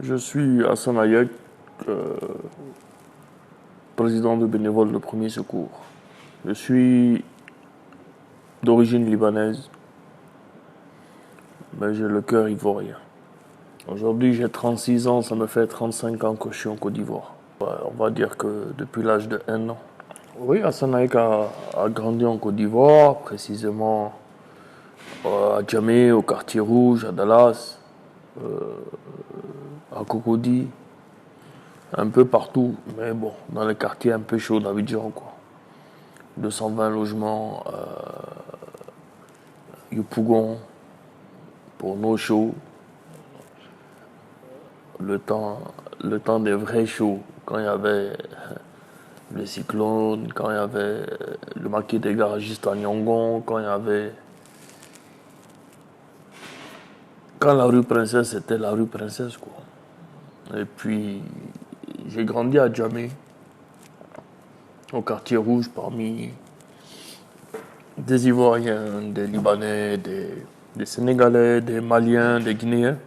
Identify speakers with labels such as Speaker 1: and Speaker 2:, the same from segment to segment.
Speaker 1: Je suis Hassan Ayek, euh, président de bénévoles de premier secours. Je suis d'origine libanaise, mais j'ai le cœur ivoirien. Aujourd'hui, j'ai 36 ans, ça me fait 35 ans que je suis en Côte d'Ivoire. On va dire que depuis l'âge de 1 an. Oui, Hassan Ayek a grandi en Côte d'Ivoire, précisément à Djamé, au Quartier Rouge, à Dallas, à Cocody, un peu partout, mais bon, dans les quartiers un peu chauds d'Abidjan, quoi. 220 logements, Yopougon, pour nos shows, le temps, le temps des vrais shows, quand il y avait le cyclone, quand il y avait le maquis des garagistes à Nyongon, quand il y avait. Quand la rue Princesse était la rue Princesse, quoi. Et puis, j'ai grandi à Djamé, au Quartier Rouge, parmi des Ivoiriens, des Libanais, des Sénégalais, des Maliens, des Guinéens,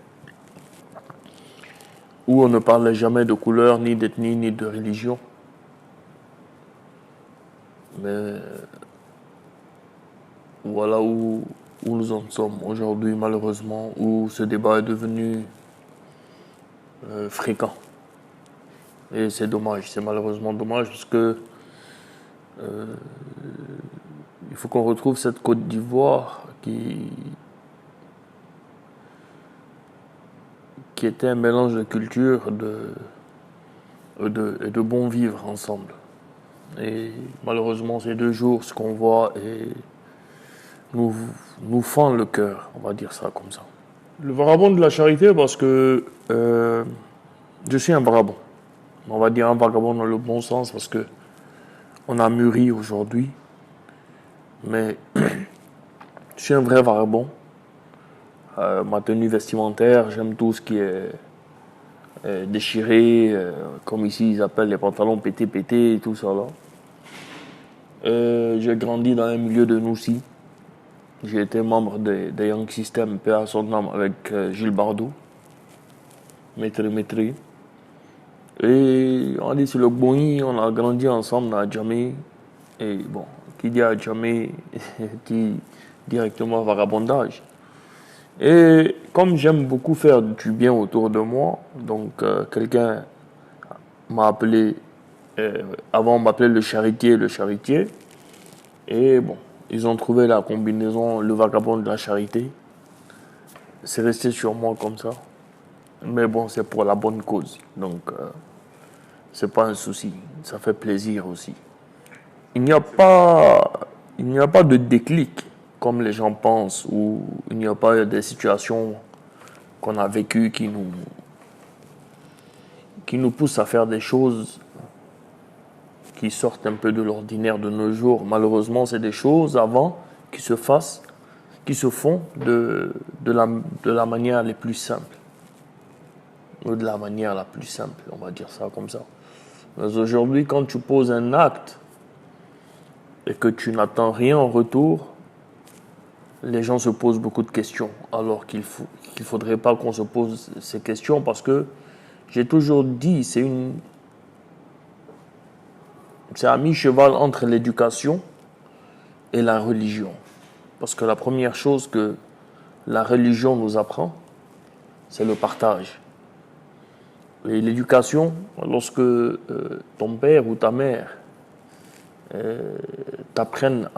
Speaker 1: où on ne parlait jamais de couleur, ni d'ethnie, ni de religion. Mais voilà où nous en sommes aujourd'hui, malheureusement, où ce débat est devenu fréquent. Et c'est dommage, c'est malheureusement dommage, parce que il faut qu'on retrouve cette Côte d'Ivoire qui était un mélange de culture et de bon vivre ensemble. Et malheureusement, ces 2 jours, ce qu'on voit nous fend le cœur, on va dire ça comme ça. Le vagabond de la charité, parce que je suis un vagabond. On va dire un vagabond dans le bon sens, parce que on a mûri aujourd'hui. Mais je suis un vrai vagabond. Ma tenue vestimentaire, j'aime tout ce qui est déchiré, comme ici ils appellent les pantalons pétés et tout ça là. J'ai grandi dans un milieu de Noussi. J'ai été membre des Young System, paix à son âme, avec Gilles Bardot, maître. Et on est sur le Boigny, on a grandi ensemble à Djamé. Et bon, qui dit à Djamé, dit directement vagabondage. Et comme j'aime beaucoup faire du bien autour de moi, donc quelqu'un m'a appelé, avant on m'appelait le charitier. Et bon, ils ont trouvé la combinaison, le vagabond de la charité. C'est resté sur moi comme ça. Mais bon, c'est pour la bonne cause. Donc, c'est pas un souci. Ça fait plaisir aussi. Il n'y a pas, il n'y a pas de déclic, comme les gens pensent, ou il n'y a pas des situations qu'on a vécues qui nous poussent à faire des choses qui sortent un peu de l'ordinaire de nos jours. Malheureusement, c'est des choses avant qui se fassent, qui se font de la manière la plus simple. Ou de la manière la plus simple, on va dire ça comme ça. Mais aujourd'hui, quand tu poses un acte et que tu n'attends rien en retour, les gens se posent beaucoup de questions. Alors qu'il faudrait pas qu'on se pose ces questions, parce que j'ai toujours dit, c'est à mi-cheval entre l'éducation et la religion. Parce que la première chose que la religion nous apprend, c'est le partage. Et l'éducation, lorsque ton père ou ta mère t'apprennent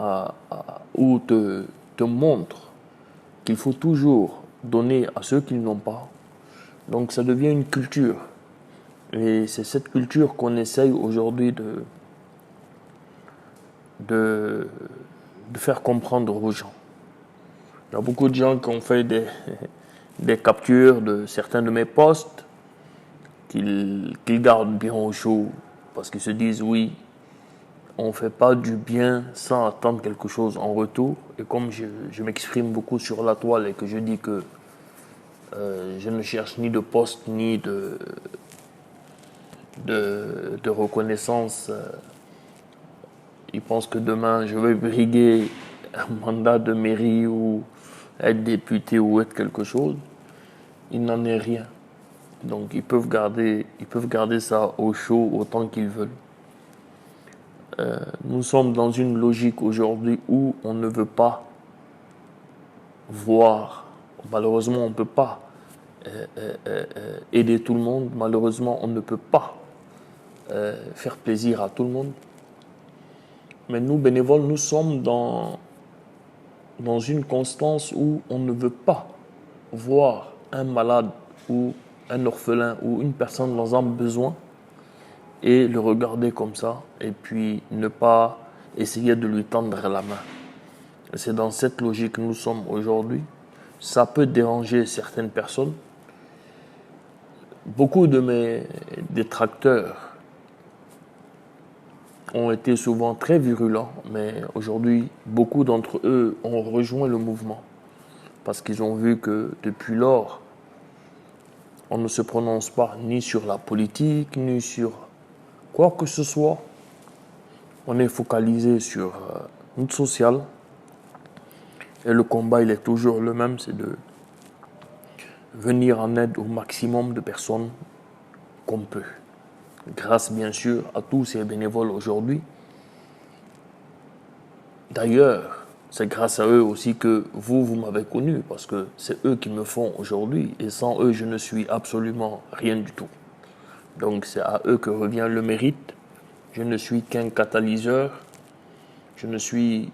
Speaker 1: ou te montrent qu'il faut toujours donner à ceux qui n'ont pas, donc ça devient une culture. Et c'est cette culture qu'on essaye aujourd'hui de faire comprendre aux gens. Il y a beaucoup de gens qui ont fait des captures de certains de mes posts qu'ils gardent bien au chaud, parce qu'ils se disent oui, on ne fait pas du bien sans attendre quelque chose en retour. Et comme je m'exprime beaucoup sur la toile et que je dis que je ne cherche ni de poste ni de reconnaissance, ils pensent que demain je vais briguer un mandat de mairie ou être député ou être quelque chose. Il n'en est rien. Donc ils peuvent garder ça au chaud autant qu'ils veulent. Nous sommes dans une logique aujourd'hui où on ne veut pas voir. Malheureusement, on ne peut pas aider tout le monde. Malheureusement, on ne peut pas faire plaisir à tout le monde. Mais nous, bénévoles, nous sommes dans une constance où on ne veut pas voir un malade ou un orphelin ou une personne dans un besoin et le regarder comme ça et puis ne pas essayer de lui tendre la main. C'est dans cette logique que nous sommes aujourd'hui. Ça peut déranger certaines personnes. Beaucoup de mes détracteurs ont été souvent très virulents, mais aujourd'hui, beaucoup d'entre eux ont rejoint le mouvement parce qu'ils ont vu que depuis lors, on ne se prononce pas ni sur la politique, ni sur quoi que ce soit. On est focalisé sur notre social. Et le combat, il est toujours le même, c'est de venir en aide au maximum de personnes qu'on peut. Grâce, bien sûr, à tous ces bénévoles aujourd'hui. D'ailleurs, c'est grâce à eux aussi que vous m'avez connu, parce que c'est eux qui me font aujourd'hui. Et sans eux, je ne suis absolument rien du tout. Donc, c'est à eux que revient le mérite. Je ne suis qu'un catalyseur. Je ne suis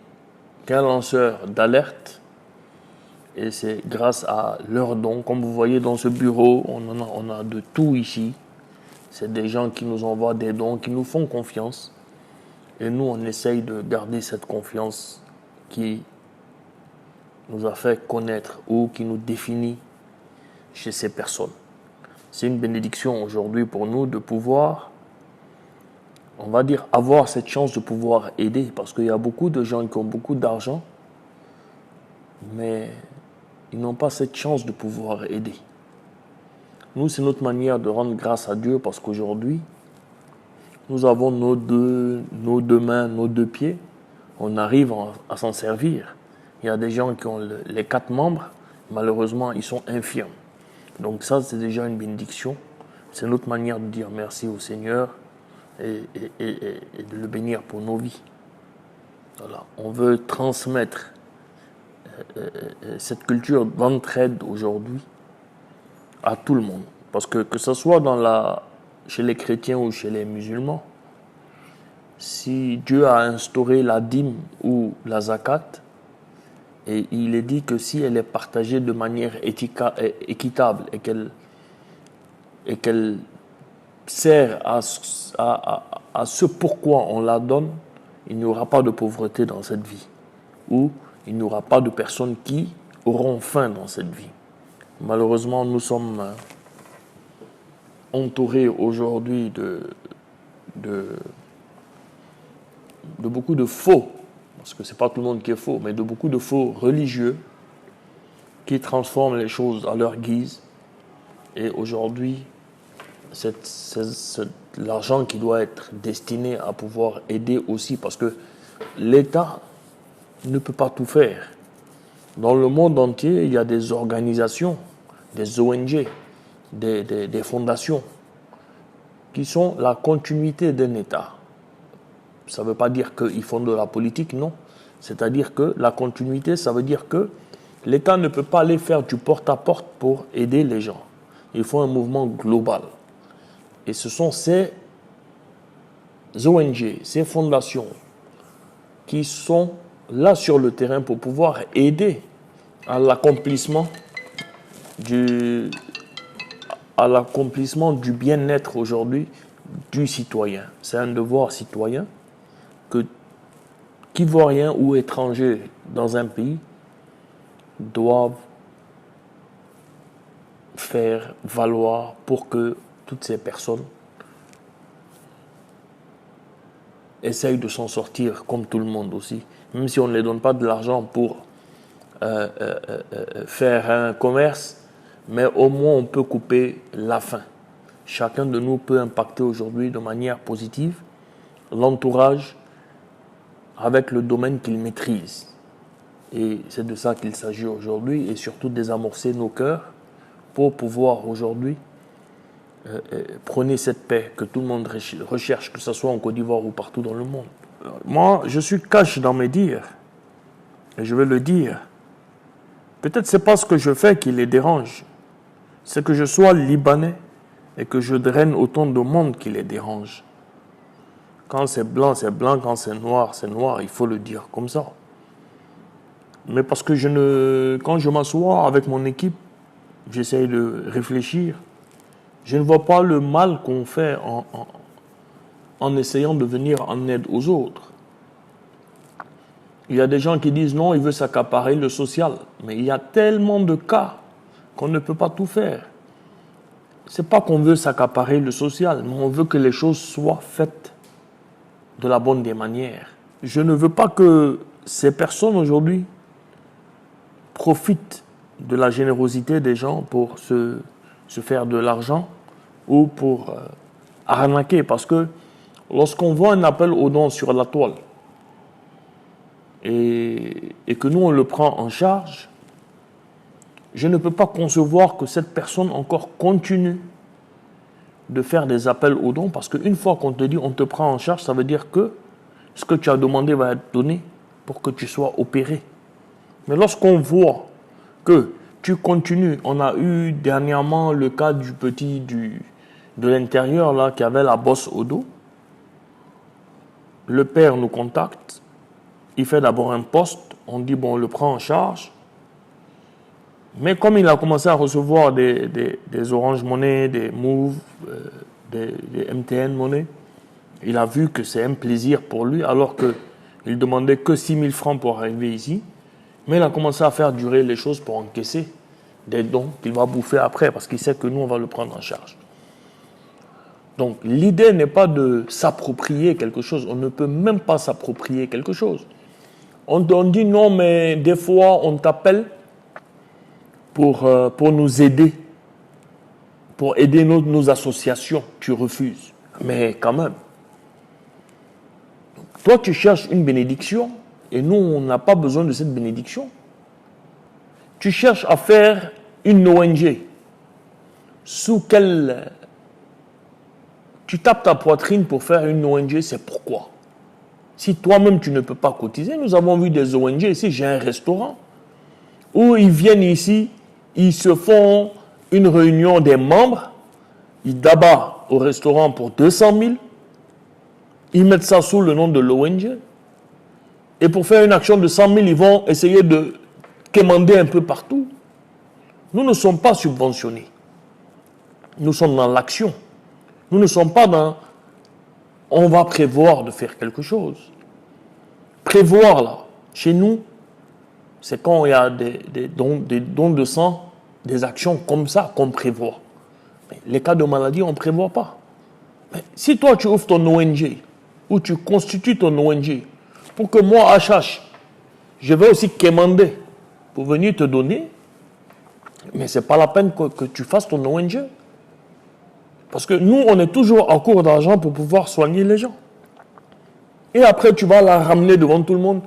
Speaker 1: qu'un lanceur d'alerte. Et c'est grâce à leurs dons. Comme vous voyez dans ce bureau, on a de tout ici. C'est des gens qui nous envoient des dons, qui nous font confiance. Et nous, on essaye de garder cette confiance qui nous a fait connaître ou qui nous définit chez ces personnes. C'est une bénédiction aujourd'hui pour nous de pouvoir, on va dire, avoir cette chance de pouvoir aider. Parce qu'il y a beaucoup de gens qui ont beaucoup d'argent, mais ils n'ont pas cette chance de pouvoir aider. Nous, c'est notre manière de rendre grâce à Dieu parce qu'aujourd'hui, nous avons nos deux mains, nos deux pieds. On arrive à s'en servir. Il y a des gens qui ont les 4 membres. Malheureusement, ils sont infirmes. Donc ça, c'est déjà une bénédiction. C'est notre manière de dire merci au Seigneur et de le bénir pour nos vies. Voilà. On veut transmettre cette culture d'entraide aujourd'hui à tout le monde. Parce que ce soit chez les chrétiens ou chez les musulmans, si Dieu a instauré la dîme ou la zakat, et il est dit que si elle est partagée de manière équitable et qu'elle sert à ce pourquoi on la donne, il n'y aura pas de pauvreté dans cette vie. Ou il n'y aura pas de personnes qui auront faim dans cette vie. Malheureusement, nous sommes entourés aujourd'hui de beaucoup de faux, parce que ce n'est pas tout le monde qui est faux, mais de beaucoup de faux religieux qui transforment les choses à leur guise. Et aujourd'hui, l'argent qui doit être destiné à pouvoir aider aussi, parce que l'État ne peut pas tout faire. Dans le monde entier, il y a des organisations, des ONG, des fondations qui sont la continuité d'un État. Ça ne veut pas dire qu'ils font de la politique, non. C'est-à-dire que la continuité, ça veut dire que l'État ne peut pas aller faire du porte-à-porte pour aider les gens. Il faut un mouvement global. Et ce sont ces ONG, ces fondations qui sont là sur le terrain pour pouvoir aider à l'accomplissement du bien-être aujourd'hui du citoyen. C'est un devoir citoyen que qu'Ivoiriens ou étrangers dans un pays doivent faire valoir pour que toutes ces personnes essayent de s'en sortir comme tout le monde aussi. Même si on ne les donne pas de l'argent pour faire un commerce, mais au moins on peut couper la faim. Chacun de nous peut impacter aujourd'hui de manière positive l'entourage avec le domaine qu'il maîtrise. Et c'est de ça qu'il s'agit aujourd'hui, et surtout désamorcer nos cœurs pour pouvoir aujourd'hui prôner cette paix que tout le monde recherche, que ce soit en Côte d'Ivoire ou partout dans le monde. Moi, je suis cash dans mes dires, et je vais le dire. Peut-être c'est pas ce que je fais qui les dérange, c'est que je sois libanais et que je draine autant de monde qui les dérange. Quand c'est blanc, quand c'est noir, il faut le dire comme ça. Mais parce que quand je m'assois avec mon équipe, j'essaye de réfléchir. Je ne vois pas le mal qu'on fait en essayant de venir en aide aux autres. Il y a des gens qui disent non, il veut s'accaparer le social. Mais il y a tellement de cas qu'on ne peut pas tout faire. Ce n'est pas qu'on veut s'accaparer le social, mais on veut que les choses soient faites de la bonne des manières. Je ne veux pas que ces personnes aujourd'hui profitent de la générosité des gens pour se faire de l'argent ou pour arnaquer. Parce que lorsqu'on voit un appel aux dons sur la toile et que nous on le prend en charge, je ne peux pas concevoir que cette personne encore continue de faire des appels aux dons, parce qu'une fois qu'on te dit on te prend en charge, ça veut dire que ce que tu as demandé va être donné pour que tu sois opéré. Mais lorsqu'on voit que tu continues, on a eu dernièrement le cas du petit de l'intérieur là qui avait la bosse au dos. Le père nous contacte, il fait d'abord un poste, on dit bon on le prend en charge. Mais comme il a commencé à recevoir des Orange Money, des Move, des MTN Money, il a vu que c'est un plaisir pour lui, alors qu'il demandait que 6 000 francs pour arriver ici. Mais il a commencé à faire durer les choses pour encaisser des dons qu'il va bouffer après, parce qu'il sait que nous, on va le prendre en charge. Donc, l'idée n'est pas de s'approprier quelque chose. On ne peut même pas s'approprier quelque chose. On dit non, mais des fois, on t'appelle pour nous aider, pour aider nos associations. Tu refuses. Mais quand même, toi, tu cherches une bénédiction et nous, on n'a pas besoin de cette bénédiction. Tu cherches à faire une ONG. Sous quelle... Tu tapes ta poitrine pour faire une ONG, c'est pourquoi? Si toi-même, tu ne peux pas cotiser, nous avons vu des ONG ici, j'ai un restaurant, où ils viennent ici, ils se font une réunion des membres, ils d'abattent au restaurant pour 200 000, ils mettent ça sous le nom de l'ONG, et pour faire une action de 100 000, ils vont essayer de quémander un peu partout. Nous ne sommes pas subventionnés. Nous sommes dans l'action. Nous ne sommes pas dans... On va prévoir de faire quelque chose. Prévoir, là, chez nous, c'est quand il y a des dons de sang, des actions comme ça qu'on prévoit. Mais les cas de maladie, on ne prévoit pas. Mais si toi, tu ouvres ton ONG, ou tu constitues ton ONG, pour que moi, HH, je vais aussi quémander pour venir te donner, mais ce n'est pas la peine que tu fasses ton ONG. Parce que nous, on est toujours en cours d'argent pour pouvoir soigner les gens. Et après, tu vas la ramener devant tout le monde.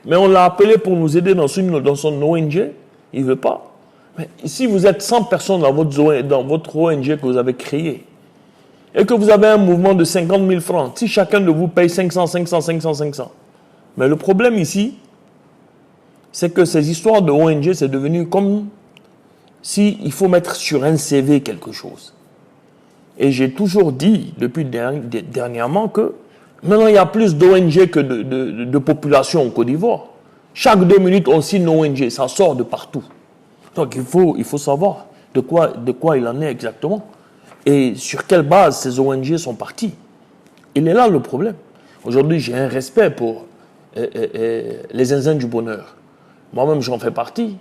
Speaker 1: Mais on l'a appelé pour nous aider dans son ONG. Il ne veut pas. Mais si vous êtes 100 personnes dans votre ONG que vous avez créée, et que vous avez un mouvement de 50 000 francs, si chacun de vous paye 500, 500, 500, 500. Mais le problème ici, c'est que ces histoires de ONG, c'est devenu comme s'il faut mettre sur un CV quelque chose. Et j'ai toujours dit, depuis dernièrement, que maintenant il y a plus d'ONG que de population en Côte d'Ivoire. Chaque 2 minutes, on signe une ONG, ça sort de partout. Donc il faut savoir de quoi il en est exactement. Et sur quelle base ces ONG sont parties. Il est là le problème. Aujourd'hui, j'ai un respect pour les zinzins du bonheur. Moi-même, j'en fais partie.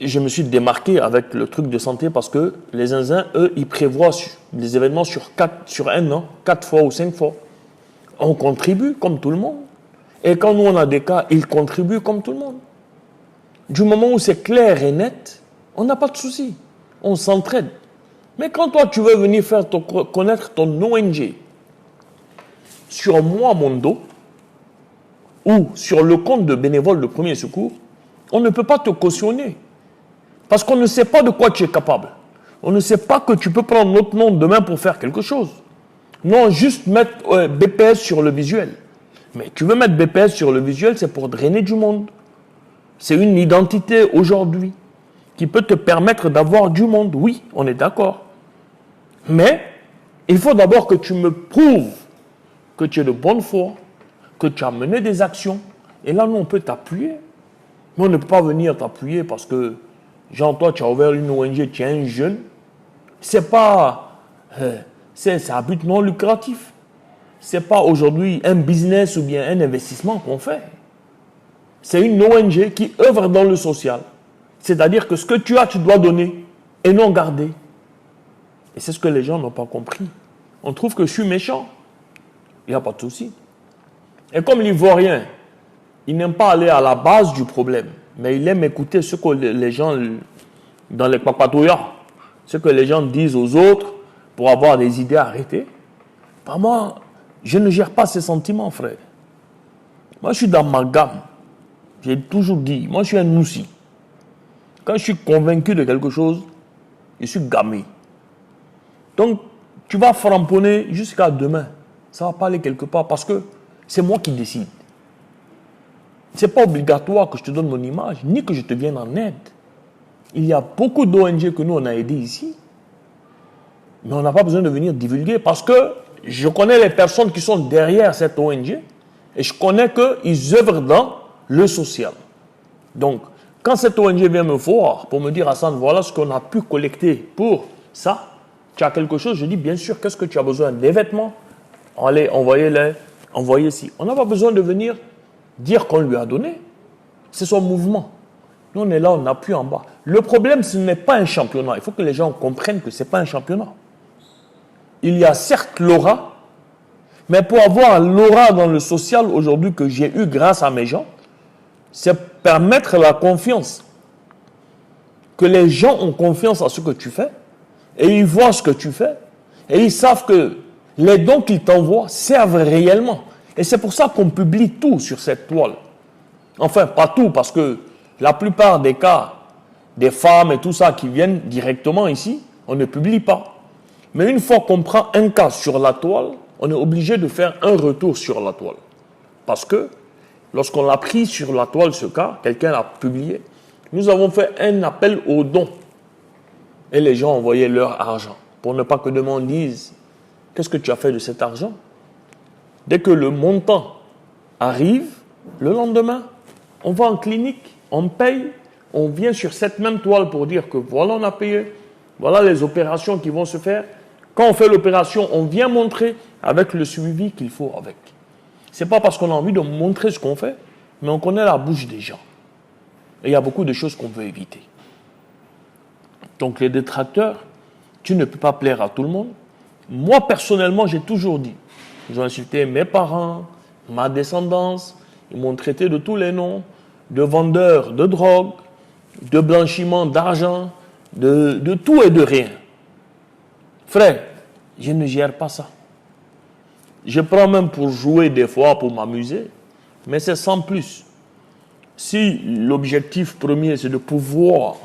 Speaker 1: Je me suis démarqué avec le truc de santé parce que les zinzins, eux, ils prévoient des événements sur un an, 4 fois ou 5 fois. On contribue comme tout le monde. Et quand nous, on a des cas, ils contribuent comme tout le monde. Du moment où c'est clair et net, on n'a pas de souci. On s'entraide. Mais quand toi, tu veux venir faire connaître ton ONG sur moi, mon dos, ou sur le compte de bénévoles de premier secours, on ne peut pas te cautionner. Parce qu'on ne sait pas de quoi tu es capable. On ne sait pas que tu peux prendre notre nom demain pour faire quelque chose. Non, juste mettre BPS sur le visuel. Mais tu veux mettre BPS sur le visuel, c'est pour drainer du monde. C'est une identité aujourd'hui qui peut te permettre d'avoir du monde. Oui, on est d'accord. Mais il faut d'abord que tu me prouves que tu es de bonne foi, que tu as mené des actions. Et là, nous, on peut t'appuyer. Mais on ne peut pas venir t'appuyer parce que, genre, toi, tu as ouvert une ONG, tu es un jeune. C'est pas... c'est à but non lucratif. C'est pas aujourd'hui un business ou bien un investissement qu'on fait. C'est une ONG qui œuvre dans le social. C'est-à-dire que ce que tu as, tu dois donner et non garder. Et c'est ce que les gens n'ont pas compris. On trouve que je suis méchant. Il n'y a pas de souci. Et comme l'Ivoirien, il n'aime pas aller à la base du problème, mais il aime écouter ce que les gens, dans les papatouillas, ce que les gens disent aux autres pour avoir des idées arrêtées. Par moi, je ne gère pas ces sentiments, frère. Moi, je suis dans ma gamme. J'ai toujours dit, moi, je suis un noussi. Quand je suis convaincu de quelque chose, je suis gamé. Donc, tu vas framponner jusqu'à demain. Ça va pas aller quelque part parce que c'est moi qui décide. Ce n'est pas obligatoire que je te donne mon image, ni que je te vienne en aide. Il y a beaucoup d'ONG que nous, on a aidés ici. Mais on n'a pas besoin de venir divulguer parce que je connais les personnes qui sont derrière cette ONG et je connais qu'ils œuvrent dans le social. Donc, quand cette ONG vient me voir pour me dire, Hassan, voilà ce qu'on a pu collecter pour ça, tu as quelque chose, je dis, bien sûr, qu'est-ce que tu as besoin? Des vêtements? Allez, envoyez-les, envoyez ici. On n'a pas besoin de venir dire qu'on lui a donné. C'est son mouvement. Nous, on est là, on appuie en bas. Le problème, ce n'est pas un championnat. Il faut que les gens comprennent que ce n'est pas un championnat. Il y a certes l'aura, mais pour avoir l'aura dans le social aujourd'hui que j'ai eu grâce à mes gens, c'est permettre la confiance. Que les gens ont confiance à ce que tu fais, et ils voient ce que tu fais, et ils savent que les dons qu'ils t'envoient servent réellement. Et c'est pour ça qu'on publie tout sur cette toile. Enfin, pas tout, parce que la plupart des cas, des femmes et tout ça qui viennent directement ici, on ne publie pas. Mais une fois qu'on prend un cas sur la toile, on est obligé de faire un retour sur la toile. Parce que lorsqu'on l'a pris sur la toile, ce cas, quelqu'un l'a publié, nous avons fait un appel aux dons. Et les gens envoyaient leur argent. Pour ne pas que demain on dise, qu'est-ce que tu as fait de cet argent? Dès que le montant arrive, le lendemain, on va en clinique, on paye, on vient sur cette même toile pour dire que voilà, on a payé, voilà les opérations qui vont se faire. Quand on fait l'opération, on vient montrer avec le suivi qu'il faut avec. Ce n'est pas parce qu'on a envie de montrer ce qu'on fait, mais on connaît la bouche des gens. Et il y a beaucoup de choses qu'on veut éviter. Donc les détracteurs, tu ne peux pas plaire à tout le monde. Moi, personnellement, j'ai toujours dit, ils ont insulté mes parents, ma descendance, ils m'ont traité de tous les noms, de vendeurs de drogue, de blanchiment d'argent, de tout et de rien. Frère, je ne gère pas ça. Je prends même pour jouer des fois, pour m'amuser, mais c'est sans plus. Si l'objectif premier, c'est de pouvoir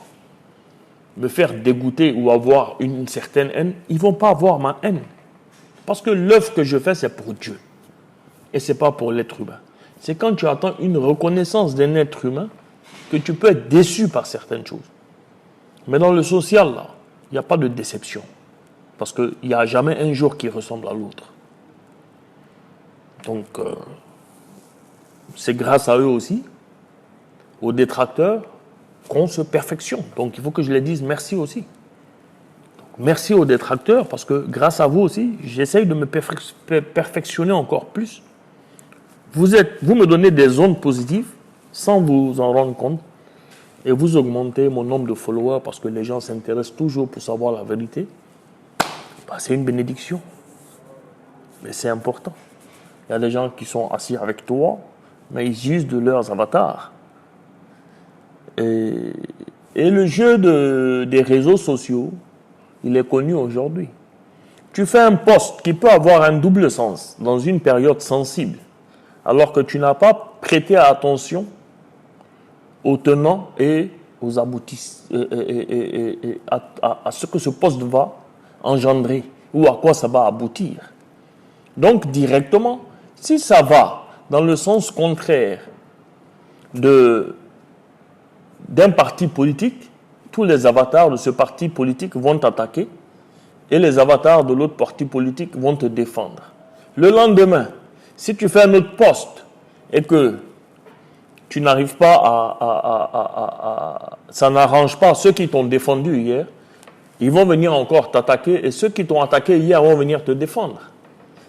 Speaker 1: me faire dégoûter ou avoir une certaine haine, ils ne vont pas avoir ma haine. Parce que l'œuvre que je fais, c'est pour Dieu. Et ce n'est pas pour l'être humain. C'est quand tu attends une reconnaissance d'un être humain que tu peux être déçu par certaines choses. Mais dans le social, là, il n'y a pas de déception. Parce qu'il n'y a jamais un jour qui ressemble à l'autre. Donc, c'est grâce à eux aussi, aux détracteurs, qu'on se perfectionne. Donc, il faut que je les dise merci aussi. Donc, merci aux détracteurs, parce que grâce à vous aussi, j'essaye de me perfectionner encore plus. Vous me donnez des ondes positives, sans vous en rendre compte, et vous augmentez mon nombre de followers, parce que les gens s'intéressent toujours pour savoir la vérité. Bah, c'est une bénédiction. Mais c'est important. Il y a des gens qui sont assis avec toi, mais ils usent de leurs avatars. Et le jeu des réseaux sociaux, il est connu aujourd'hui. Tu fais un post qui peut avoir un double sens dans une période sensible, alors que tu n'as pas prêté attention aux tenants et aux à ce que ce poste va engendrer ou à quoi ça va aboutir. Donc, directement, si ça va dans le sens contraire d'un parti politique, tous les avatars de ce parti politique vont t'attaquer et les avatars de l'autre parti politique vont te défendre. Le lendemain, si tu fais un autre poste et que tu n'arrives pas ça n'arrange pas ceux qui t'ont défendu hier, ils vont venir encore t'attaquer et ceux qui t'ont attaqué hier vont venir te défendre.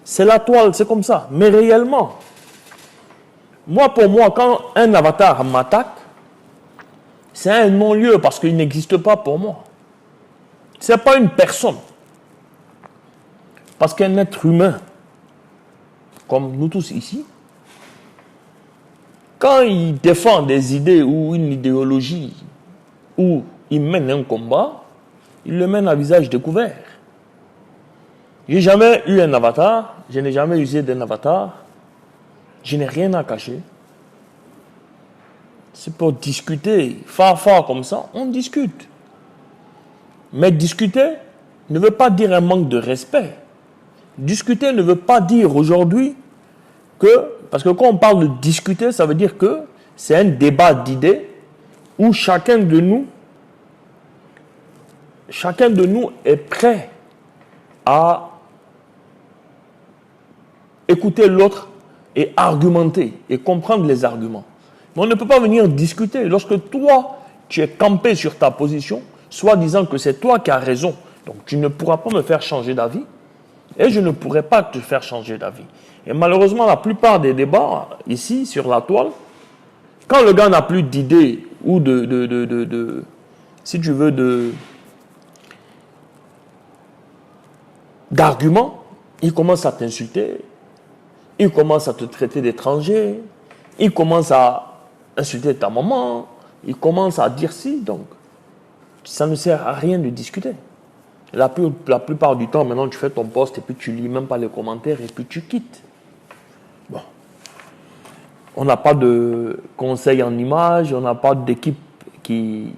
Speaker 1: C'est la toile, c'est comme ça. Mais réellement, pour moi, quand un avatar m'attaque, c'est un non-lieu parce qu'il n'existe pas pour moi. Ce n'est pas une personne. Parce qu'un être humain, comme nous tous ici, quand il défend des idées ou une idéologie, ou il mène un combat, il le mène à visage découvert. Je n'ai jamais eu un avatar, je n'ai jamais usé d'un avatar, je n'ai rien à cacher. C'est pour discuter, fort comme ça, on discute. Mais discuter ne veut pas dire un manque de respect. Discuter ne veut pas dire aujourd'hui parce que quand on parle de discuter, ça veut dire que c'est un débat d'idées où chacun de nous est prêt à écouter l'autre et argumenter et comprendre les arguments. Mais on ne peut pas venir discuter lorsque toi, tu es campé sur ta position, soit disant que c'est toi qui as raison. Donc tu ne pourras pas me faire changer d'avis et je ne pourrai pas te faire changer d'avis. Et malheureusement, la plupart des débats ici sur la toile, quand le gars n'a plus d'idées ou si tu veux, d'arguments, il commence à t'insulter, il commence à te traiter d'étranger, il commence à insulter ta maman, il commence à dire si, donc ça ne sert à rien de discuter. La plupart du temps, maintenant, tu fais ton post et puis tu lis même pas les commentaires et puis tu quittes. Bon. On n'a pas de conseil en image, on n'a pas d'équipe de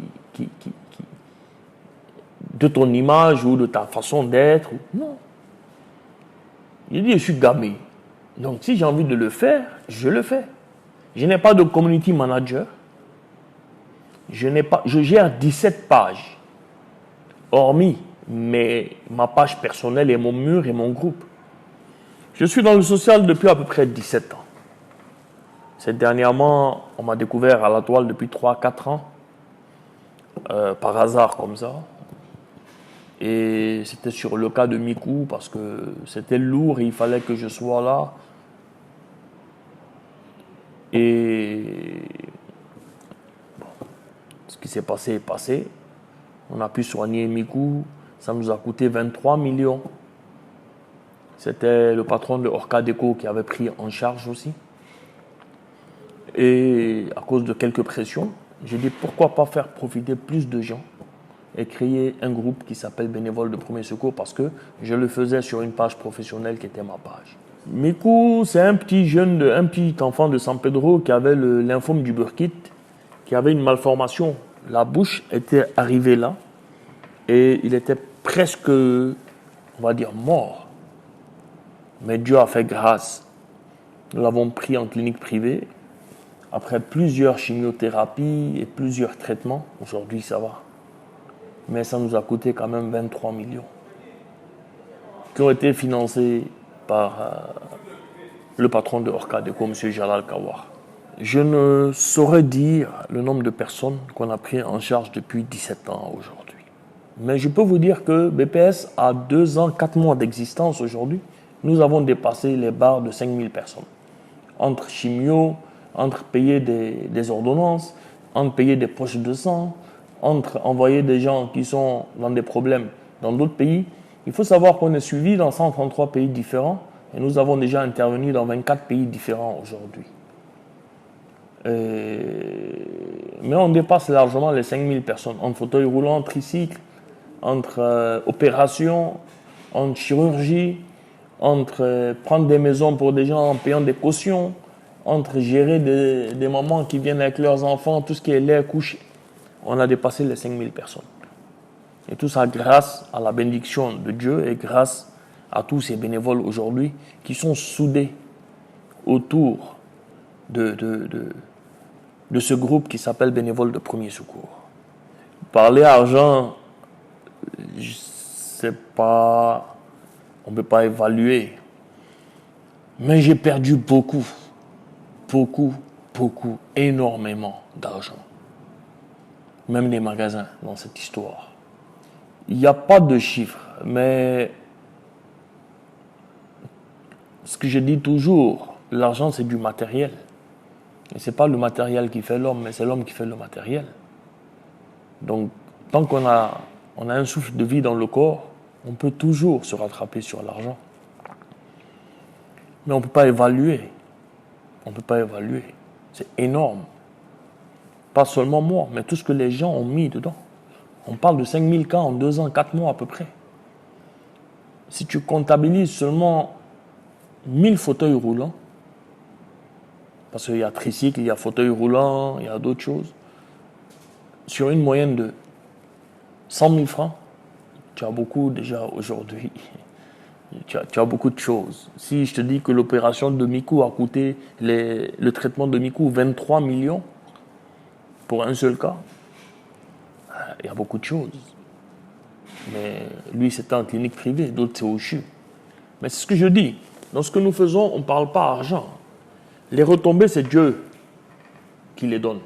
Speaker 1: ton image ou de ta façon d'être. Non. Il dit, je suis gamé. Donc, si j'ai envie de le faire, je le fais. Je n'ai pas de community manager. Je gère 17 pages. Hormis ma page personnelle et mon mur et mon groupe. Je suis dans le social depuis à peu près 17 ans. Dernièrement, on m'a découvert à la toile depuis 3-4 ans. Par hasard comme ça. Et c'était sur le cas de Mikou parce que c'était lourd et il fallait que je sois là. Et bon, ce qui s'est passé est passé. On a pu soigner Mikou. Ça nous a coûté 23 millions. C'était le patron de Orcadeco qui avait pris en charge aussi. Et à cause de quelques pressions, j'ai dit pourquoi pas faire profiter plus de gens et créer un groupe qui s'appelle Bénévoles de Premier Secours parce que je le faisais sur une page professionnelle qui était ma page. Mikou, c'est un petit enfant de San Pedro qui avait le lymphome du Burkitt, qui avait une malformation. La bouche était arrivée là et il était presque, on va dire, mort. Mais Dieu a fait grâce. Nous l'avons pris en clinique privée. Après plusieurs chimiothérapies et plusieurs traitements, aujourd'hui ça va. Mais ça nous a coûté quand même 23 millions. Qui ont été financés par le patron de Orcadeco, M. Jalal Kawar. Je ne saurais dire le nombre de personnes qu'on a pris en charge depuis 17 ans aujourd'hui. Mais je peux vous dire que BPS a 2 ans, 4 mois d'existence aujourd'hui. Nous avons dépassé les barres de 5000 personnes. Entre chimio, entre payer des ordonnances, entre payer des poches de sang, entre envoyer des gens qui sont dans des problèmes dans d'autres pays. Il faut savoir qu'on est suivi dans 133 pays différents et nous avons déjà intervenu dans 24 pays différents aujourd'hui. Mais on dépasse largement les 5000 personnes, entre fauteuil roulant, tricycle, entre opérations, entre chirurgie, entre prendre des maisons pour des gens en payant des cautions, entre gérer des mamans qui viennent avec leurs enfants, tout ce qui est lait, couche. on a dépassé les 5000 personnes. Et tout ça grâce à la bénédiction de Dieu et grâce à tous ces bénévoles aujourd'hui qui sont soudés autour de ce groupe qui s'appelle Bénévoles de Premier Secours. Parler argent, je sais pas, on ne peut pas évaluer. Mais j'ai perdu beaucoup, énormément d'argent. Même des magasins dans cette histoire. Il n'y a pas de chiffres, mais ce que je dis toujours, l'argent c'est du matériel. Et ce n'est pas le matériel qui fait l'homme, mais c'est l'homme qui fait le matériel. Donc, tant qu'on a un souffle de vie dans le corps, on peut toujours se rattraper sur l'argent. Mais on ne peut pas évaluer. On ne peut pas évaluer. C'est énorme. Pas seulement moi, mais tout ce que les gens ont mis dedans. On parle de 5000 cas en 2 ans, 4 mois à peu près. Si tu comptabilises seulement 1000 fauteuils roulants, parce qu'il y a tricycle, il y a fauteuil roulant, il y a d'autres choses, sur une moyenne de 100 000 francs, tu as beaucoup déjà aujourd'hui. Tu as beaucoup de choses. Si je te dis que l'opération de Mikou a coûté, le traitement de Mikou, 23 millions pour un seul cas, il y a beaucoup de choses. Mais lui, c'était en clinique privée, d'autres, c'est au CHU. Mais c'est ce que je dis. Dans ce que nous faisons, on ne parle pas argent. Les retombées, c'est Dieu qui les donne.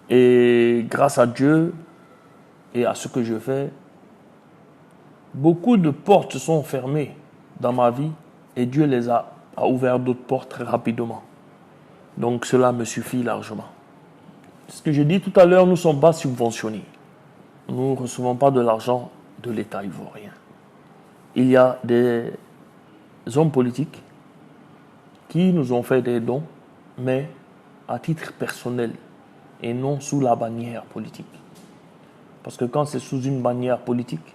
Speaker 1: Et grâce à Dieu et à ce que je fais, beaucoup de portes se sont fermées dans ma vie et Dieu a ouvert d'autres portes très rapidement. Donc cela me suffit largement. Ce que j'ai dit tout à l'heure, nous ne sommes pas subventionnés. Nous ne recevons pas de l'argent de l'État ivoirien. Il y a des hommes politiques qui nous ont fait des dons, mais à titre personnel et non sous la bannière politique. Parce que quand c'est sous une bannière politique,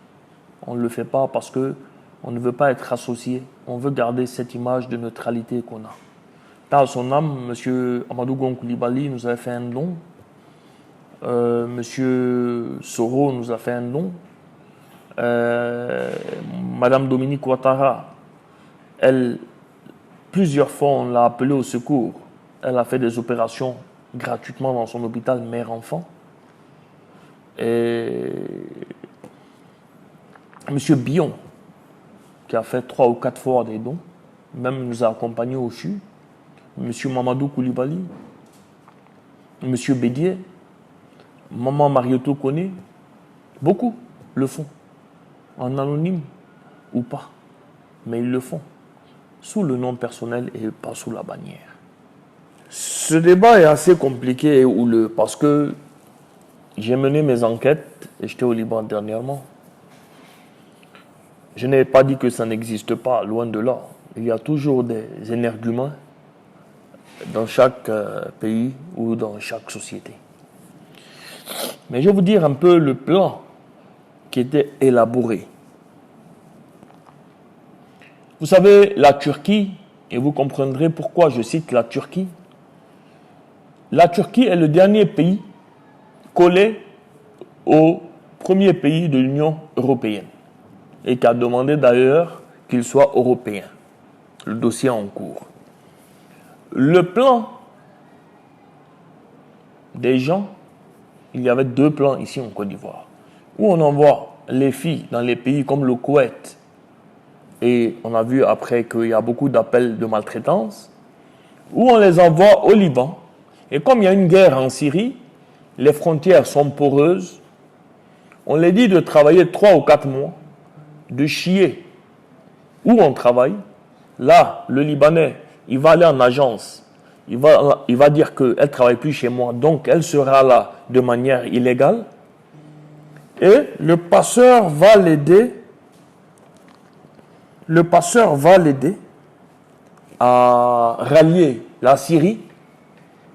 Speaker 1: on ne le fait pas parce qu'on ne veut pas être associé. On veut garder cette image de neutralité qu'on a. Par son âme, M. Amadou Gon Coulibaly nous a fait un don. M. Soro nous a fait un don. Mme Dominique Ouattara, elle, plusieurs fois, on l'a appelée au secours. Elle a fait des opérations gratuitement dans son hôpital mère-enfant. Et M. Bion, qui a fait 3 ou 4 fois des dons, même nous a accompagnés au CHU. M. Mamadou Coulibaly, M. Bédier, Maman Marioto Koné, beaucoup le font, en anonyme ou pas, mais ils le font, sous le nom personnel et pas sous la bannière. Ce débat est assez compliqué et houleux parce que j'ai mené mes enquêtes et j'étais au Liban dernièrement. Je n'ai pas dit que ça n'existe pas, loin de là. Il y a toujours des énergumènes dans chaque pays ou dans chaque société. Mais je vais vous dire un peu le plan qui était élaboré. Vous savez, la Turquie, et vous comprendrez pourquoi je cite la Turquie. La Turquie est le dernier pays collé au premier pays de l'Union européenne et qui a demandé d'ailleurs qu'il soit européen. Le dossier en cours. Le plan des gens, il y avait 2 plans ici en Côte d'Ivoire, où on envoie les filles dans les pays comme le Koweït, et on a vu après qu'il y a beaucoup d'appels de maltraitance, où on les envoie au Liban, et comme il y a une guerre en Syrie, les frontières sont poreuses, on les dit de travailler 3 ou 4 mois, de chier où on travaille. Là, le Libanais, il va aller en agence, il va dire qu'elle ne travaille plus chez moi, donc elle sera là de manière illégale. Et le passeur va l'aider à rallier la Syrie.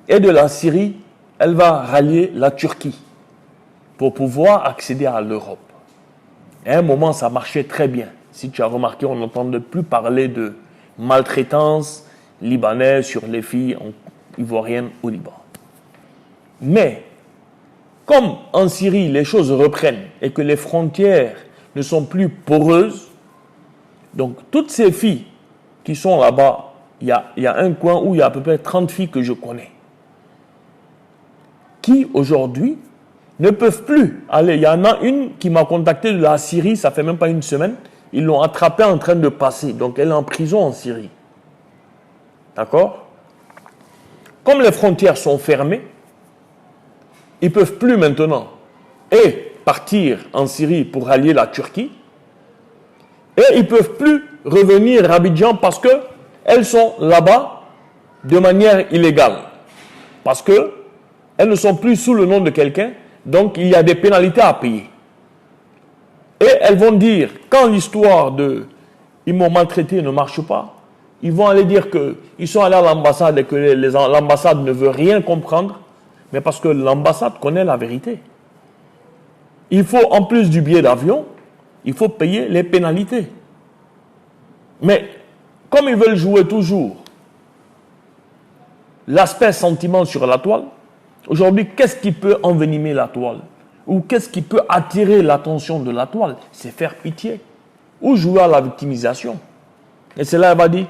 Speaker 1: Et de la Syrie, elle va rallier la Turquie pour pouvoir accéder à l'Europe. Et à un moment, ça marchait très bien. Si tu as remarqué, on n'entendait plus parler de maltraitance libanaise sur les filles ivoiriennes au Liban. Mais Comme en Syrie, les choses reprennent et que les frontières ne sont plus poreuses, donc toutes ces filles qui sont là-bas, il y a un coin où il y a à peu près 30 filles que je connais, qui aujourd'hui ne peuvent plus aller. Il y en a une qui m'a contacté de la Syrie, ça fait même pas une semaine, ils l'ont attrapée en train de passer, donc elle est en prison en Syrie. D'accord? Comme les frontières sont fermées, ils ne peuvent plus maintenant partir en Syrie pour rallier la Turquie, et ils ne peuvent plus revenir à Abidjan parce qu'elles sont là-bas de manière illégale. Parce qu'elles ne sont plus sous le nom de quelqu'un, donc il y a des pénalités à payer. Et elles vont dire, quand l'histoire de « ils m'ont maltraité » ne marche pas, ils vont aller dire qu'ils sont allés à l'ambassade et que l'ambassade ne veut rien comprendre, mais parce que l'ambassade connaît la vérité. Il faut, en plus du billet d'avion, il faut payer les pénalités. Mais, comme ils veulent jouer toujours l'aspect sentiment sur la toile, aujourd'hui, qu'est-ce qui peut envenimer la toile? Ou qu'est-ce qui peut attirer l'attention de la toile? C'est faire pitié. Ou jouer à la victimisation. Et c'est là, elle va dire,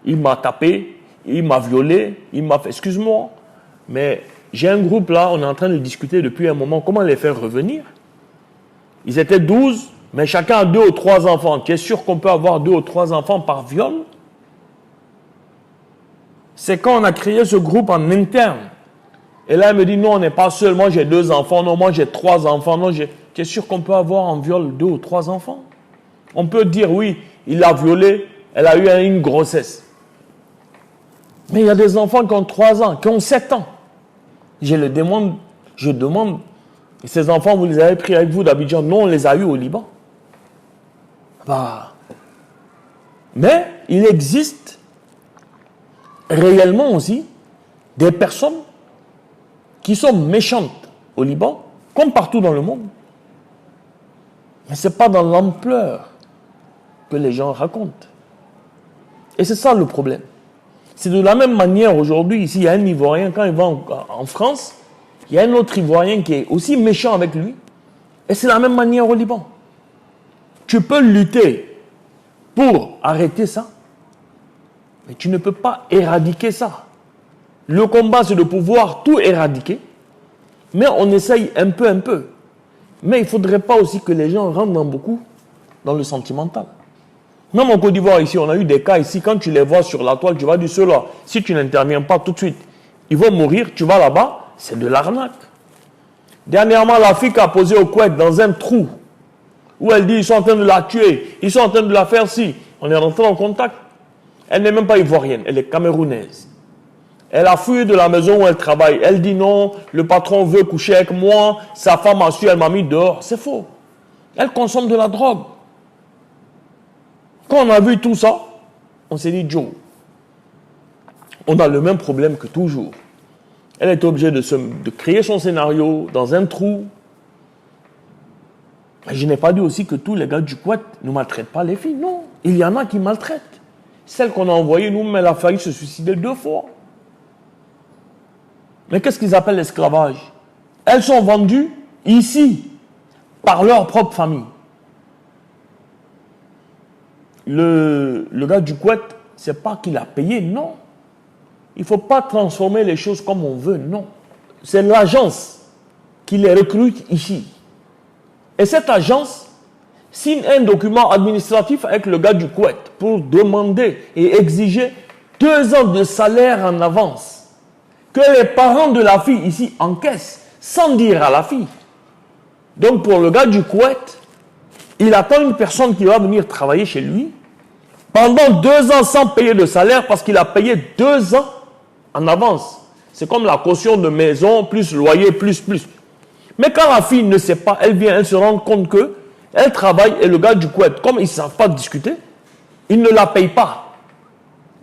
Speaker 1: il m'a tapé, il m'a violé, il m'a fait... Excuse-moi, mais j'ai un groupe là, on est en train de discuter depuis un moment, comment les faire revenir? Ils étaient 12, mais chacun a 2 ou 3 enfants. Tu es sûr qu'on peut avoir 2 ou 3 enfants par viol? C'est quand on a créé ce groupe en interne. Et là, elle me dit, non, on n'est pas seul. Moi, j'ai 2 enfants. Non, moi, j'ai 3 enfants. Non, tu es sûr qu'on peut avoir en viol 2 ou 3 enfants? On peut dire, oui, il a violé, elle a eu une grossesse. Mais il y a des enfants qui ont 3 ans, qui ont 7 ans. Je demande, ces enfants, vous les avez pris avec vous d'Abidjan? Non, on les a eus au Liban. Mais il existe réellement aussi des personnes qui sont méchantes au Liban, comme partout dans le monde. Mais ce n'est pas dans l'ampleur que les gens racontent. Et c'est ça le problème. C'est de la même manière aujourd'hui, ici, il y a un Ivoirien, quand il va en France, il y a un autre Ivoirien qui est aussi méchant avec lui. Et c'est de la même manière au Liban. Tu peux lutter pour arrêter ça, mais tu ne peux pas éradiquer ça. Le combat, c'est de pouvoir tout éradiquer, mais on essaye un peu. Mais il ne faudrait pas aussi que les gens rentrent beaucoup dans le sentimental. Même en Côte d'Ivoire, ici, on a eu des cas ici, quand tu les vois sur la toile, tu vas dire ceux-là, si tu n'interviens pas tout de suite, ils vont mourir, tu vas là-bas, c'est de l'arnaque. Dernièrement, la fille qui a posé au couette dans un trou, où elle dit, ils sont en train de la tuer, ils sont en train de la faire ci. On est rentré en contact. Elle n'est même pas ivoirienne, elle est camerounaise. Elle a fui de la maison où elle travaille. Elle dit non, le patron veut coucher avec moi, sa femme a su, elle m'a mis dehors. C'est faux. Elle consomme de la drogue. Quand on a vu tout ça, on s'est dit, Joe, on a le même problème que toujours. Elle est obligée de créer son scénario dans un trou. Mais je n'ai pas dit aussi que tous les gars du Kouet ne maltraitent pas les filles. Non, il y en a qui maltraitent. Celle qu'on a envoyée, nous, elle a failli se suicider 2 fois. Mais qu'est-ce qu'ils appellent l'esclavage? Elles sont vendues ici, par leur propre famille. Le gars du Kouet, c'est pas qu'il a payé, non. Il ne faut pas transformer les choses comme on veut, non. C'est l'agence qui les recrute ici. Et cette agence signe un document administratif avec le gars du Kouet pour demander et exiger 2 ans de salaire en avance que les parents de la fille ici encaissent sans dire à la fille. Donc pour le gars du Kouet, il attend une personne qui va venir travailler chez lui pendant 2 ans sans payer de salaire parce qu'il a payé 2 ans en avance. C'est comme la caution de maison, plus loyer, plus. Mais quand la fille ne sait pas, elle vient, elle se rend compte que elle travaille et le gars du Kouet, comme ils ne savent pas discuter, il ne la paye pas.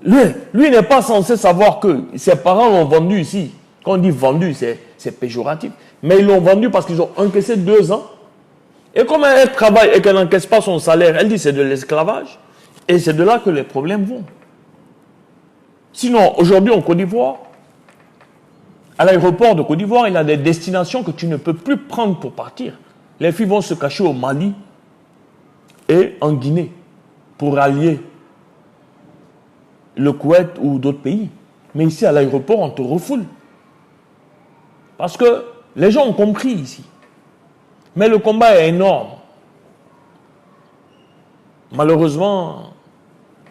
Speaker 1: Lui n'est pas censé savoir que ses parents l'ont vendu ici. Quand on dit vendu, c'est péjoratif. Mais ils l'ont vendu parce qu'ils ont encaissé 2 ans. Et comme elle travaille et qu'elle n'encaisse pas son salaire, elle dit c'est de l'esclavage. Et c'est de là que les problèmes vont. Sinon, aujourd'hui en Côte d'Ivoire, À l'aéroport de Côte d'Ivoire, il y a des destinations que tu ne peux plus prendre pour partir. Les filles vont se cacher au Mali et en Guinée pour rallier le Koweït ou d'autres pays. Mais ici, à l'aéroport, on te refoule. Parce que les gens ont compris ici. Mais le combat est énorme. Malheureusement,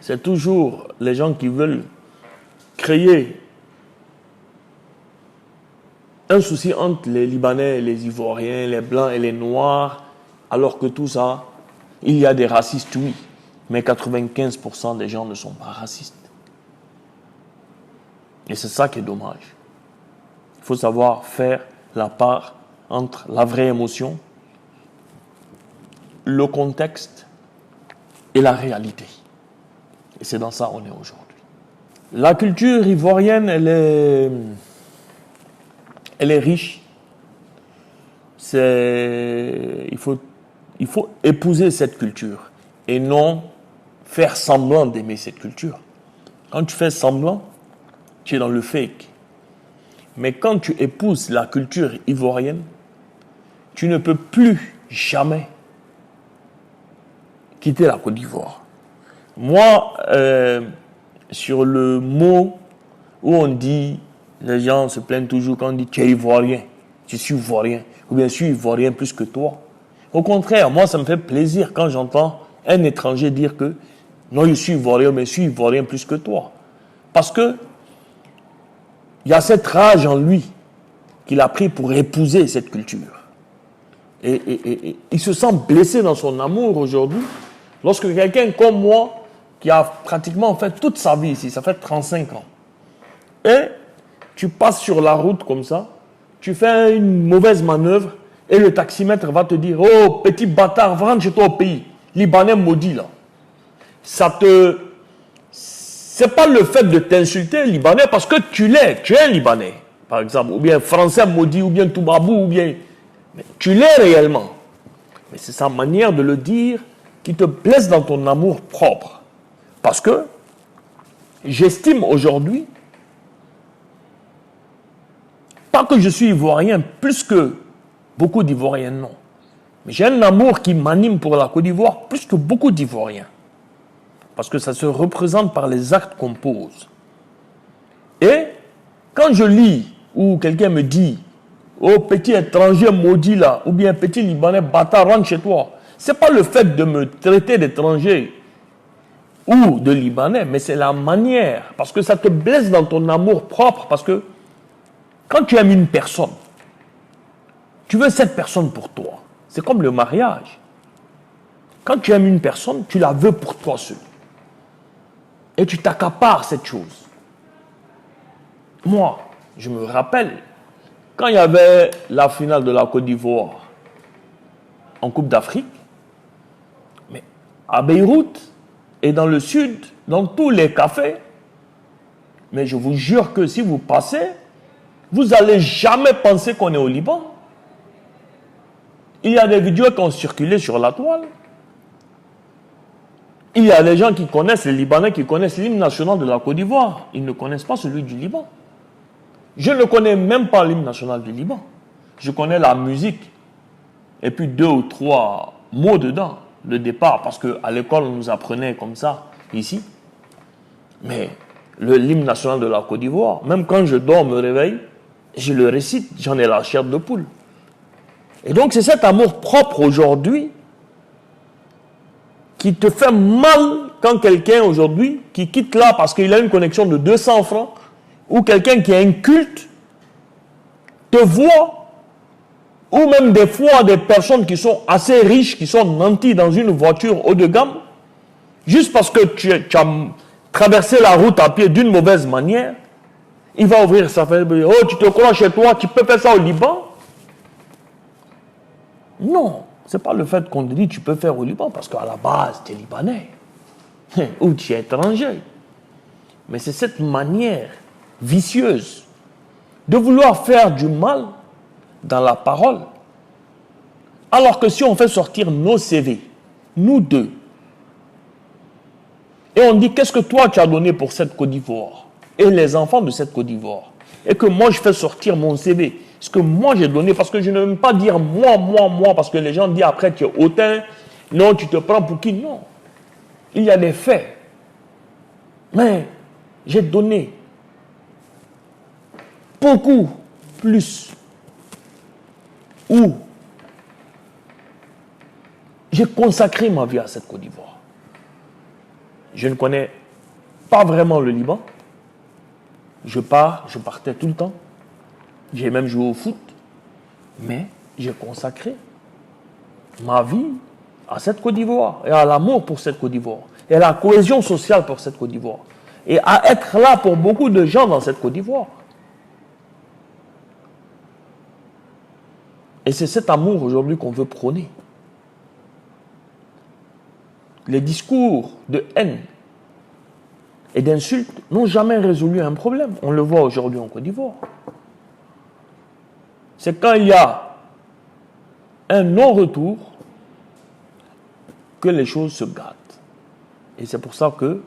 Speaker 1: c'est toujours les gens qui veulent créer un souci entre les Libanais, les Ivoiriens, les Blancs et les Noirs, alors que tout ça, il y a des racistes, oui, mais 95% des gens ne sont pas racistes. Et c'est ça qui est dommage. Il faut savoir faire la part entre la vraie émotion, le contexte et la réalité. Et c'est dans ça qu'on est aujourd'hui. La culture ivoirienne, elle est riche. Il faut épouser cette culture et non faire semblant d'aimer cette culture. Quand tu fais semblant, tu es dans le fake. Mais quand tu épouses la culture ivoirienne, tu ne peux plus jamais quitter la Côte d'Ivoire. Moi, sur le mot où on dit, les gens se plaignent toujours quand on dit tu es ivoirien, je suis ivoirien, ou bien je suis ivoirien plus que toi. Au contraire, moi ça me fait plaisir quand j'entends un étranger dire que non, je suis ivoirien, mais je suis ivoirien plus que toi. Parce que il y a cette rage en lui qu'il a pris pour épouser cette culture. Et il se sent blessé dans son amour aujourd'hui lorsque quelqu'un comme moi, qui a pratiquement fait toute sa vie ici, ça fait 35 ans, et tu passes sur la route comme ça, tu fais une mauvaise manœuvre et le taximètre va te dire « Oh, petit bâtard, rentre chez toi au pays, Libanais maudit là. » C'est pas le fait de t'insulter, Libanais, parce que tu es un Libanais, par exemple, ou bien Français maudit, ou bien Toubabou, ou bien... Mais tu l'es réellement. Mais c'est sa manière de le dire qui te blesse dans ton amour propre. Parce que j'estime aujourd'hui, pas que je suis ivoirien plus que beaucoup d'Ivoiriens, non. Mais j'ai un amour qui m'anime pour la Côte d'Ivoire plus que beaucoup d'Ivoiriens. Parce que ça se représente par les actes qu'on pose. Et quand je lis ou quelqu'un me dit « Oh, petit étranger maudit là » ou bien « Petit Libanais bâtard, rentre chez toi », ce n'est pas le fait de me traiter d'étranger ou de Libanais, mais c'est la manière. Parce que ça te blesse dans ton amour propre. Parce que quand tu aimes une personne, tu veux cette personne pour toi. C'est comme le mariage. Quand tu aimes une personne, tu la veux pour toi seul. Et tu t'accapares cette chose. Moi, je me rappelle, quand il y avait la finale de la Côte d'Ivoire en Coupe d'Afrique, mais à Beyrouth et dans le sud, dans tous les cafés, mais je vous jure que si vous passez, vous n'allez jamais penser qu'on est au Liban. Il y a des vidéos qui ont circulé sur la toile. Il y a des gens qui connaissent, les Libanais, qui connaissent l'hymne national de la Côte d'Ivoire. Ils ne connaissent pas celui du Liban. Je ne connais même pas l'hymne national du Liban. Je connais la musique et puis 2 ou 3 mots dedans, le départ, parce qu'à l'école, on nous apprenait comme ça, ici. Mais l'hymne national de la Côte d'Ivoire, même quand je dors, me réveille, je le récite, j'en ai la chair de poule. Et donc, c'est cet amour propre aujourd'hui qui te fait mal quand quelqu'un aujourd'hui qui quitte là parce qu'il a une connexion de 200 francs ou quelqu'un qui a un culte te voit, ou même des fois des personnes qui sont assez riches, qui sont nantis dans une voiture haut de gamme, juste parce que tu as traversé la route à pied d'une mauvaise manière, il va ouvrir sa fenêtre et dire « Oh, tu te crois chez toi, tu peux faire ça au Liban ?» Non. Ce n'est pas le fait qu'on te dit tu peux faire au Liban, parce qu'à la base, tu es Libanais. Ou tu es étranger. Mais c'est cette manière vicieuse de vouloir faire du mal dans la parole. Alors que si on fait sortir nos CV, nous deux, et on dit qu'est-ce que toi tu as donné pour cette Côte d'Ivoire, et les enfants de cette Côte d'Ivoire, et que moi je fais sortir mon CV, ce que moi j'ai donné, parce que je n'aime pas dire moi, parce que les gens disent après tu es hautain, non, tu te prends pour qui? Non. Il y a des faits. Mais j'ai donné beaucoup plus. Où j'ai consacré ma vie à cette Côte d'Ivoire. Je ne connais pas vraiment le Liban. Je partais tout le temps. J'ai même joué au foot. Mais j'ai consacré ma vie à cette Côte d'Ivoire et à l'amour pour cette Côte d'Ivoire et à la cohésion sociale pour cette Côte d'Ivoire et à être là pour beaucoup de gens dans cette Côte d'Ivoire. Et c'est cet amour aujourd'hui qu'on veut prôner. Les discours de haine et d'insultes n'ont jamais résolu un problème. On le voit aujourd'hui en Côte d'Ivoire. C'est quand il y a un non-retour que les choses se gâtent. Et c'est pour ça que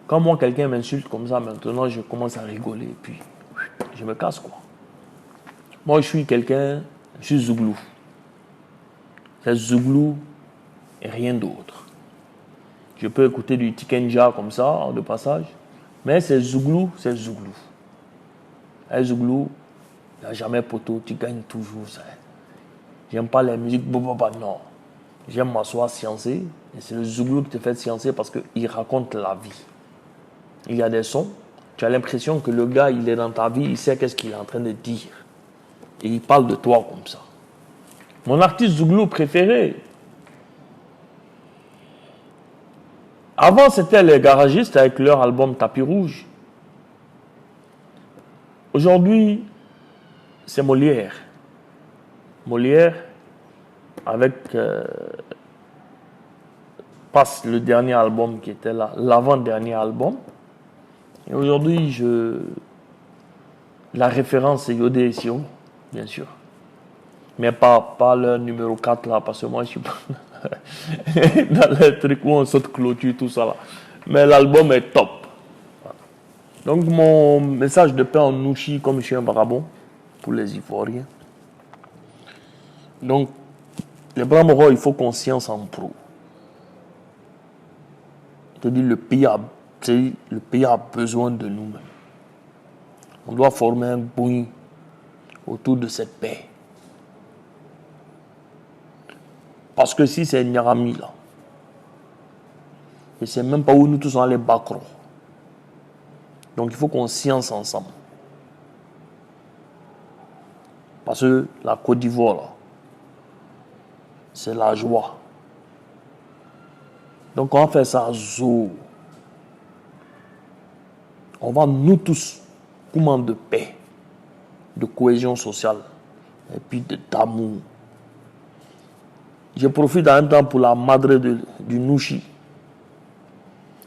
Speaker 1: quand moi quelqu'un m'insulte comme ça, maintenant je commence à rigoler et puis je me casse quoi. Moi je suis quelqu'un, je suis Zouglou. C'est Zouglou et rien d'autre. Je peux écouter du Tikenja comme ça, de passage, mais c'est Zouglou, c'est Zouglou. Un Zouglou, il n'y a jamais poteau, tu gagnes toujours ça. J'aime pas les musiques, non. J'aime m'asseoir, sciencer, et c'est le Zouglou qui te fait sciencer parce qu'il raconte la vie. Il y a des sons, tu as l'impression que le gars, il est dans ta vie, il sait qu'est-ce qu'il est en train de dire. Et il parle de toi comme ça. Mon artiste Zouglou préféré, avant c'était les garagistes avec leur album Tapis Rouge. Aujourd'hui, c'est Molière. Molière, avec passe le dernier album qui était là, l'avant-dernier album. Et aujourd'hui, la référence c'est Yodé et Siro, bien sûr. Mais pas le numéro 4 là, parce que moi je suis pas dans les trucs où on saute clôture, tout ça là. Mais l'album est top. Voilà. Donc mon message de paix en Nouchi, comme je suis un barabon, pour les Ivoiriens. Donc, les Bramoro, il faut conscience en pro. Je te dis, le pays a besoin de nous-mêmes. On doit former un bouilli autour de cette paix. Parce que si c'est Nyarami là, et c'est même pas où nous tous on allait bacro. Donc il faut qu'on science ensemble. Parce que la Côte d'Ivoire là, c'est la joie. Donc on va faire ça zo. On va nous tous, comment de paix, de cohésion sociale, et puis d'amour. Je profite en même temps pour la madre du Nouchi.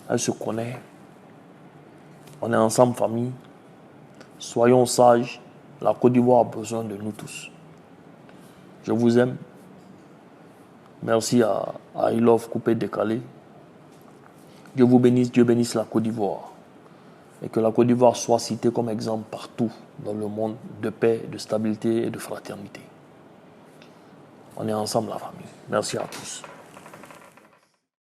Speaker 1: Elle se connaît. On est ensemble, famille. Soyons sages. La Côte d'Ivoire a besoin de nous tous. Je vous aime. Merci à I Love Coupé Décalé. Dieu vous bénisse, Dieu bénisse la Côte d'Ivoire. Et que la Côte d'Ivoire soit citée comme exemple partout dans le monde de paix, de stabilité et de fraternité. On est ensemble, la famille. Merci à tous.